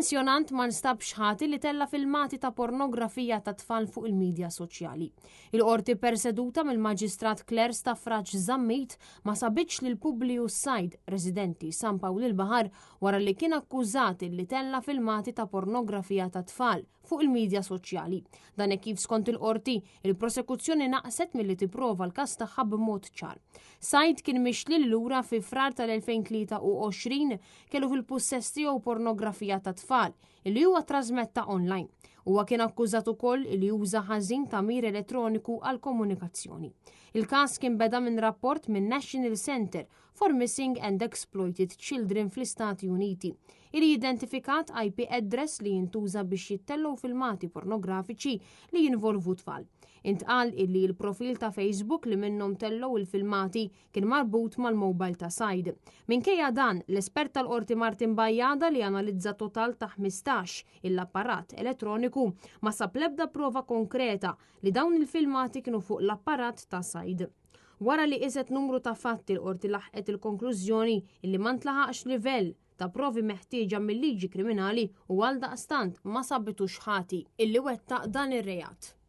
Il-pensjonant ma nstabx ħati li tella filmati ta' pornografija ta' tfal fuq il-medja soċjali. Il-qorti perseduta mill-Maġistrat Claire Staffraġ Zammit ma sabitx lil Publius Sajd, residenti San Pawl il-Baħar, wara li kien akkużat li tella filmati ta' pornografija ta' tfal fuq il-medja soċjali. Dan kif skont il-qorti, il-prosekuzzjoni naqset milli tipprova l-każ tagħha b'mod ċar. Sajd kien mixli lura fi frar tal-2023 kellu fil-pussess tiegħu pornografija ta' tfal illi huwa trasmetta online. Huwa kien akkużat ukoll li juża ħażin tamir elettroniku għal komunikazzjoni. Il-każ kien beda minn rapport minn National Center for Missing and Exploited Children fl-Istati Uniti, illi identifikat IP address li jintuża biex jittellu filmati pornografiċi li jinvolvu tfal. Intqal illi l-profil ta' Facebook li minnhom tellow il-filmati kien marbut mal-mobile ta' Sajd. Minkejja dan, l-espert tal-qorti Martin Bajjada li analizza total ta' 15 il-apparat elettroniku ma sab l-ebda prova konkreta li dawn il-filmati kienu fuq l-apparat ta' Sajd. Wara li qiset numru ta' fatti l-qorti laħqet il-konklużjoni illi ma ntlaħaqx livell ta' provi meħtieġa mill-liġi kriminali u għal daqstant ma sabitux ħati illi wettaq dan ir-reat.